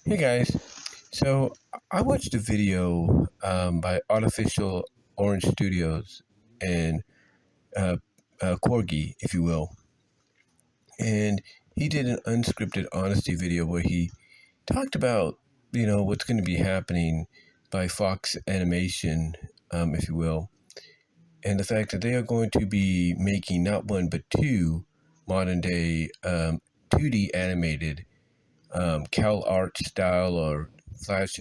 Hey guys, so I watched a video by Artificial Orange Studios and uh, Corgi, if you will, and he did an unscripted honesty video where he talked about what's going to be happening by Fox Animation, if you will, and the fact that they are going to be making not one but two modern day 2D animated Cal Art style or Flash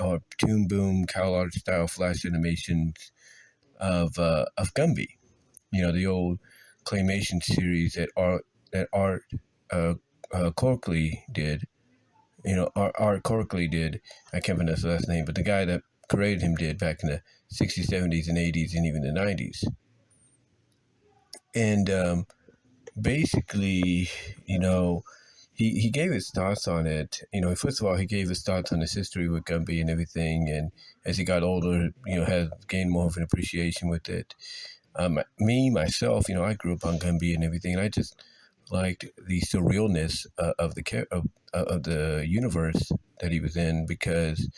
or Toon Boom Cal Art style Flash animations of Gumby. The old claymation series that Art uh, Corkley did. Art Corkley did. I can't pronounce his last name, but the guy that created him did back in the 60s, 70s, and 80s, and even the 90s. And basically, you know, he gave his thoughts on it. First of all, he gave his thoughts on his history with Gumby and everything. And as he got older, has gained more of an appreciation with it. Myself, I grew up on Gumby and everything, and I just liked the surrealness of the universe that he was in because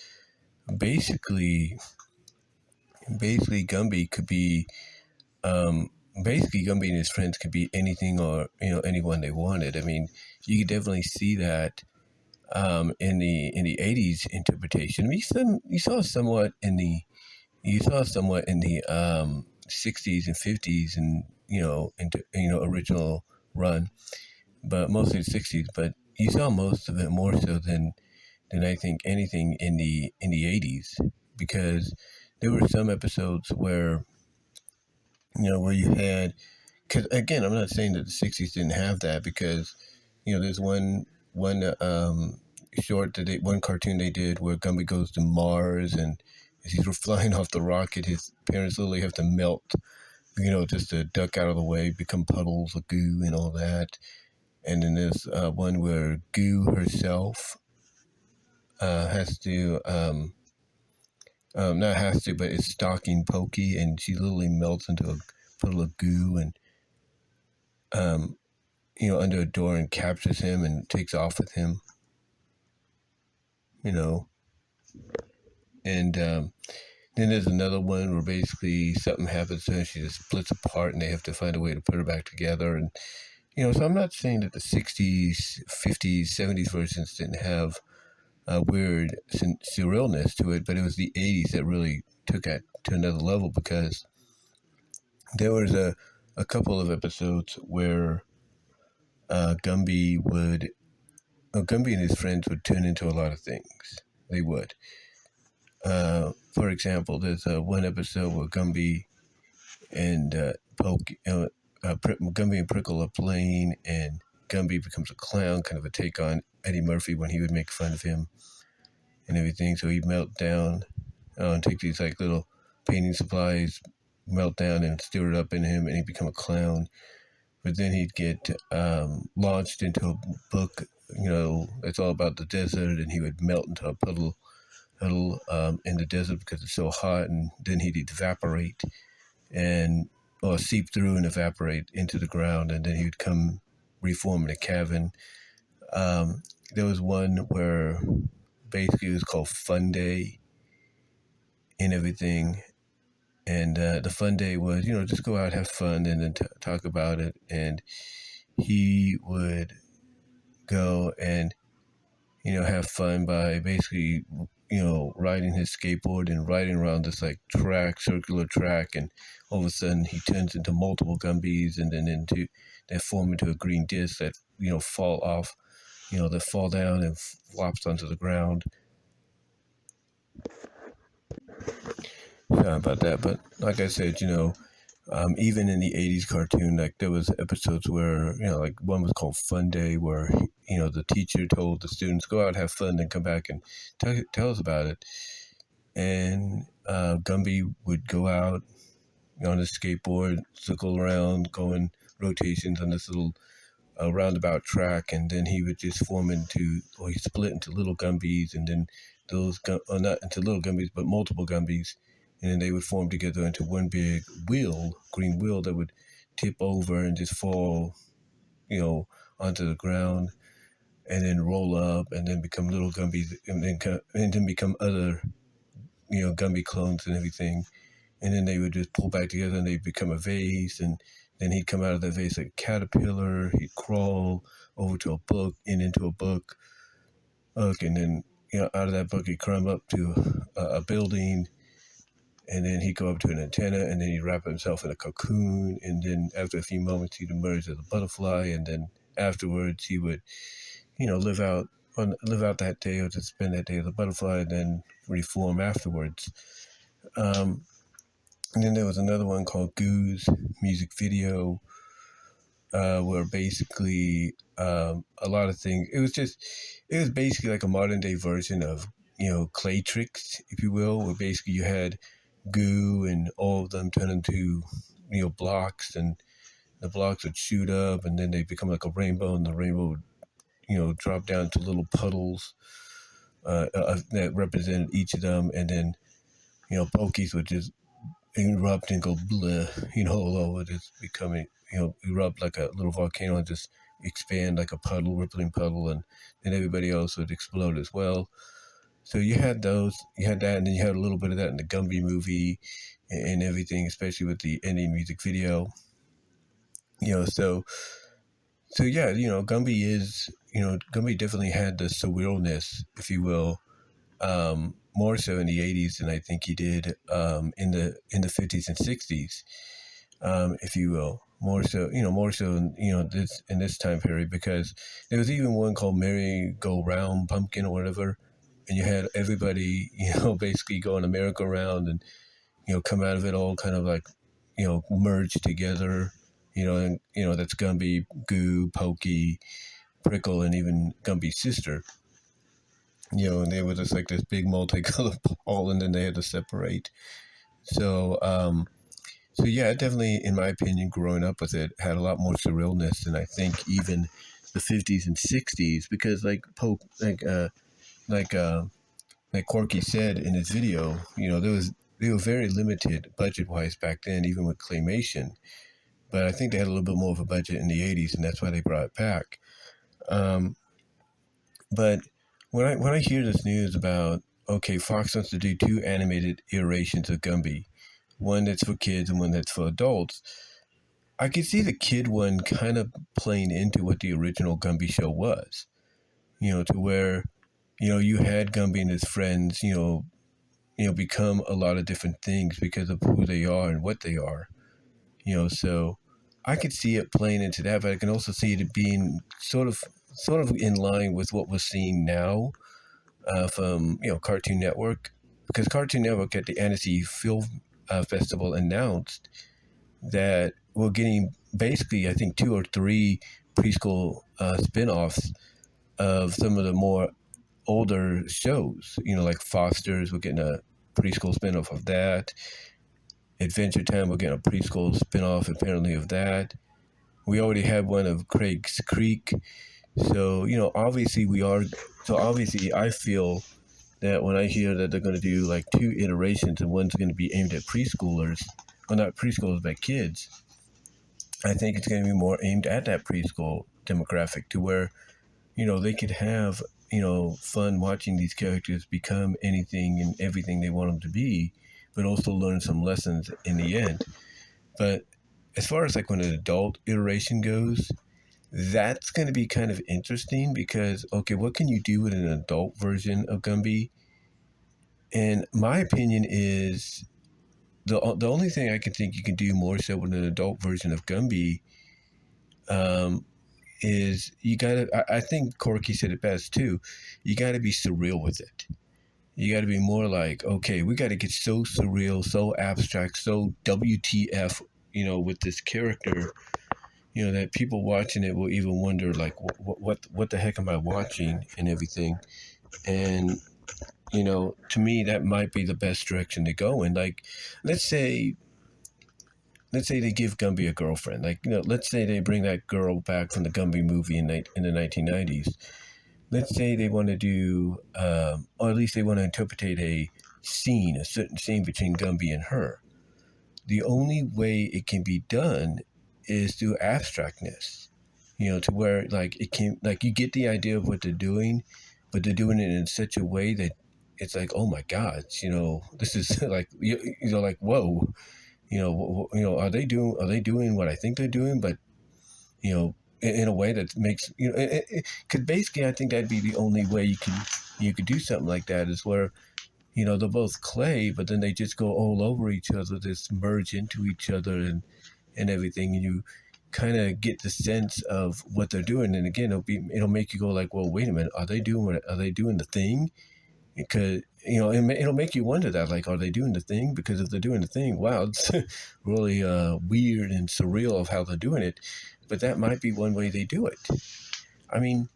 basically, basically Gumby could be basically Gumby and his friends could be anything or anyone they wanted. I mean, you could definitely see that in the '80s interpretation. You saw somewhat in the '60s and '50s and original run, but mostly the '60s. But you saw most of it more so than I think anything in the '80s because there were some episodes where where you had, because again, I'm not saying that the '60s didn't have that because there's one short one cartoon they did where Gumby goes to Mars, and as he's flying off the rocket, his parents literally have to melt, just to duck out of the way, become puddles of goo and all that. And then there's one where Goo herself has to not has to, but is stalking Pokey, and she literally melts into a puddle of goo and under a door and captures him and takes off with him. And then there's another one where basically something happens to her, she just splits apart, and they have to find a way to put her back together. And so I'm not saying that the '60s, '50s, '70s versions didn't have a weird surrealness to it, but it was the '80s that really took it to another level because there was a couple of episodes where Gumby and his friends would turn into a lot of things. They would. For example, there's one episode where Gumby and Gumby and Prickle are playing, and Gumby becomes a clown, kind of a take on Eddie Murphy when he would make fun of him and everything. So he'd melt down and take these like little painting supplies, melt down and stir it up in him, and he'd become a clown. But then he'd get launched into a book, it's all about the desert, and he would melt into a puddle in the desert because it's so hot, and then he'd evaporate or seep through and evaporate into the ground, and then he would come reform in a cavern. There was one where basically it was called Fun Day and everything. And the fun day was, just go out, have fun, and then talk about it. And he would go and, have fun by basically, riding his skateboard and riding around this like circular track. And all of a sudden he turns into multiple Gumbies, and then they form into a green disc that, fall off, that fall down and flops onto the ground. Sorry about that, but like I said, even in the '80s cartoon, like there was episodes where like one was called Fun Day, where the teacher told the students go out, have fun, then come back and tell us about it. And Gumby would go out on his skateboard, circle around, go in rotations on this little roundabout track, and then he would just he split into little Gumbies, and then not into little Gumbies, but multiple Gumbies. And then they would form together into one big green wheel that would tip over and just fall, onto the ground. and then roll up, and then become little Gumbies, and then become other Gumby clones and everything. And then they would just pull back together, and they'd become a vase, and then he'd come out of that vase like a caterpillar. He'd crawl over to a book and into a book, and then out of that book he'd climb up to a building, and then he'd go up to an antenna, and then he'd wrap himself in a cocoon, and then after a few moments he'd emerge as a butterfly, and then afterwards he would live out that day, or just spend that day as a butterfly, and then reform afterwards. And then there was another one called Goo's music video, where basically a lot of things. It was basically like a modern day version of clay tricks, if you will, where basically you had Goo and all of them turn into blocks, and the blocks would shoot up, and then they become like a rainbow, and the rainbow would drop down to little puddles that represented each of them, and then Pokies would just erupt and go bleh, all over, just becoming, erupt like a little volcano and just expand like a puddle, rippling puddle, and then everybody else would explode as well. So you had that, and then you had a little bit of that in the Gumby movie and everything, especially with the ending music video. So yeah, Gumby definitely had the surrealness, if you will, more so in the 80s than I think he did in the 50s and 60s, if you will. More so in this time period, because there was even one called Merry Go Round Pumpkin or whatever, and you had everybody basically go on a merry-go-round and come out of it all kind of like merged together. And that's Gumby, Goo, Pokey, Prickle, and even Gumby's sister. And they were just like this big multicolored ball, and then they had to separate. So yeah, definitely, in my opinion, growing up with it, had a lot more surrealness than I think even the 50s and 60s, because like Corky said in his video, they were very limited budget wise back then, even with claymation. But I think they had a little bit more of a budget in the 80s, and that's why they brought it back. But when I hear this news about, okay, Fox wants to do 2 animated iterations of Gumby, one that's for kids and one that's for adults, I could see the kid one kind of playing into what the original Gumby show was, to where, you had Gumby and his friends, become a lot of different things because of who they are and what they are, so I could see it playing into that, but I can also see it being sort of in line with what we're seeing now from Cartoon Network, because Cartoon Network at the Annecy Film Festival announced that we're getting basically, I think, 2 or 3 preschool spin-offs of some of the more older shows. Like Foster's, we're getting a preschool spin-off of that. Adventure Time, we're getting a preschool spin-off apparently of that. We already had one of Craig's Creek. So, obviously I feel that when I hear that they're going to do like 2 iterations, and one's going to be aimed at preschoolers, well, not preschoolers, but kids, I think it's going to be more aimed at that preschool demographic, to where, they could have, fun watching these characters become anything and everything they want them to be, but also learn some lessons in the end. But as far as like when an adult iteration goes, that's going to be kind of interesting, because, okay, what can you do with an adult version of Gumby? And my opinion is the only thing I can think you can do more so with an adult version of Gumby is you gotta, I think Corky said it best too, you gotta be surreal with it. You gotta be more like, okay, we gotta get so surreal, so abstract, so WTF, with this character, that people watching it will even wonder, like, what the heck am I watching and everything. And, to me, that might be the best direction to go in. Like, let's say they give Gumby a girlfriend. Like, let's say they bring that girl back from the Gumby movie in the 1990s. Let's say they want to do, or at least they want to interpret a certain scene between Gumby and her. The only way it can be done is through abstractness. to where like it can like you get the idea of what they're doing, but they're doing it in such a way that it's like, oh my god, this is like like whoa, are they doing what I think they're doing, but in a way that makes because basically I think that'd be the only way you could do something like that is where they're both clay, but then they just go all over each other, just merge into each other and everything, and you kind of get the sense of what they're doing. And again, it'll make you go like, well, wait a minute, are they doing the thing? Because it'll make you wonder that, like, are they doing the thing? Because if they're doing the thing, wow, it's really weird and surreal of how they're doing it. But that might be one way they do it. I mean,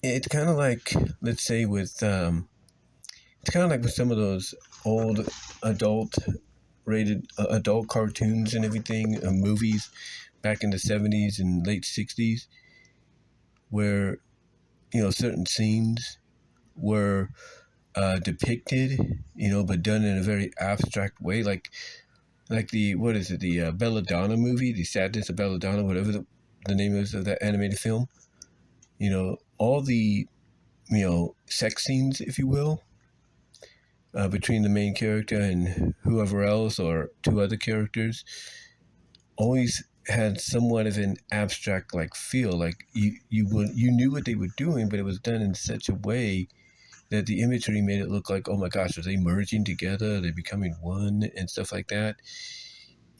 it's kind of like, let's say it's kind of like with some of those old adult rated adult cartoons and everything, movies back in the 70s and late 60s, where certain scenes were depicted, but done in a very abstract way, like the what is it, the Belladonna movie, the Sadness of Belladonna, whatever the name is of that animated film. All the sex scenes, if you will, between the main character and whoever else or two other characters, always had somewhat of an abstract like feel. Like you knew what they were doing, but it was done in such a way that the imagery made it look like, oh my gosh, are they merging together? Are they becoming one and stuff like that?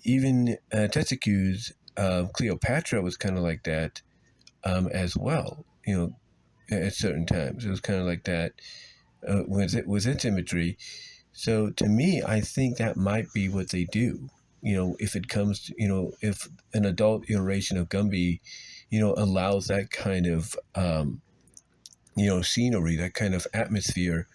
Even Tetsuku's Cleopatra was kind of like that as well. At certain times, it was kind of like that with its imagery. So to me, I think that might be what they do. If it comes to, if an adult iteration of Gumby, allows that kind of, scenery, that kind of atmosphere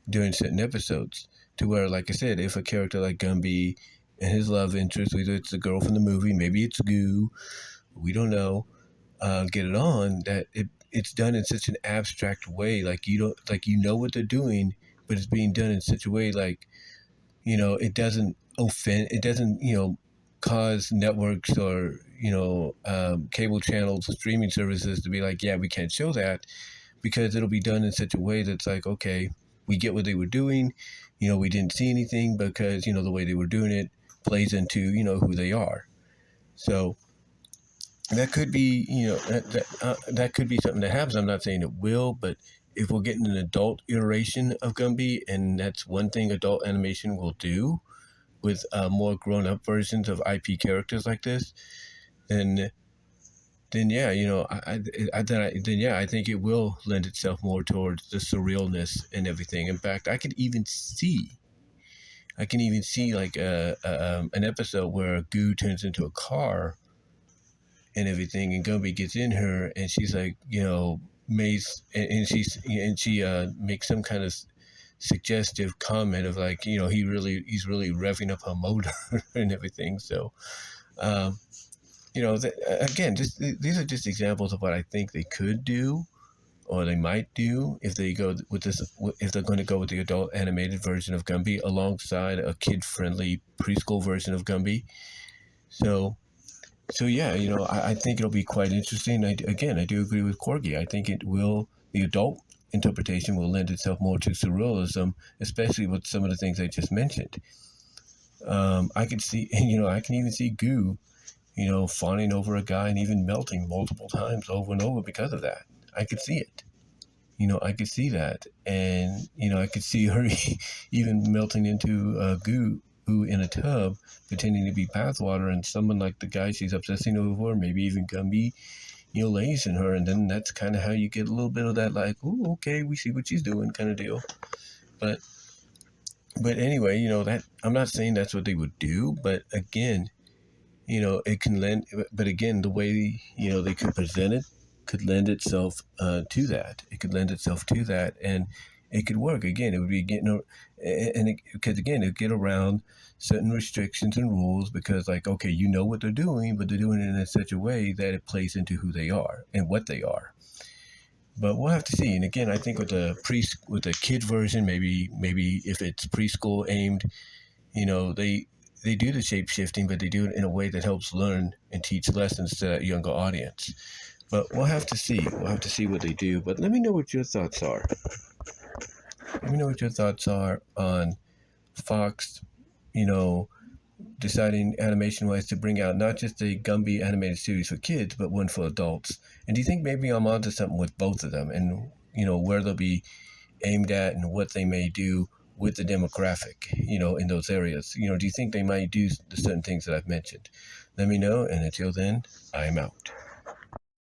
during certain episodes, to where, like I said, if a character like Gumby and his love interest, whether it's the girl from the movie, maybe it's Goo, we don't know, get it on, that it's done in such an abstract way, like what they're doing, but it's being done in such a way like it doesn't offend, it doesn't cause networks or cable channels, streaming services to be like, yeah, we can't show that, because it'll be done in such a way that's like, okay, we get what they were doing, we didn't see anything because the way they were doing it plays into who they are. So that could be that could be something that happens. I'm not saying it will, but if we're getting an adult iteration of Gumby, and that's one thing adult animation will do with more grown-up versions of IP characters like this, then yeah, I think it will lend itself more towards the surrealness and everything. In fact, I can even see like an episode where Goo turns into a car and everything, and Gumby gets in her, and she's like, Mace, and she makes some kind of suggestive comment of like, he's really revving up her motor and everything. So, again, these are just examples of what I think they could do, or they might do if they go with this, if they're going to go with the adult animated version of Gumby alongside a kid-friendly preschool version of Gumby. So yeah, I think it'll be quite interesting. I do agree with Corgi. I think the adult interpretation will lend itself more to surrealism, especially with some of the things I just mentioned. I can see, I can even see Goo, fawning over a guy and even melting multiple times over and over because of that. I could see it. I could see that. And, I could see her even melting into Goo in a tub, pretending to be bathwater, and someone like the guy she's obsessing over, maybe even Gumby, lays in her, and then that's kind of how you get a little bit of that, like, oh, okay, we see what she's doing kind of deal. But anyway, that I'm not saying that's what they would do, but again, it can lend, but again, the way, they could present it could lend itself to that. It could lend itself to that, and it could work. Again, it would be getting, because again, it'd get around certain restrictions and rules, because like, okay, what they're doing, but they're doing it in such a way that it plays into who they are and what they are. But we'll have to see. And again, I think with the kid version, maybe if it's preschool aimed, they do the shape shifting, but they do it in a way that helps learn and teach lessons to that younger audience. But we'll have to see. We'll have to see what they do. But let me know what your thoughts are. Let me know what your thoughts are on Fox, deciding animation-wise to bring out not just a Gumby animated series for kids, but one for adults. And do you think maybe I'm onto something with both of them, and where they'll be aimed at and what they may do with the demographic, in those areas? Do you think they might do the certain things that I've mentioned? Let me know, and until then, I'm out.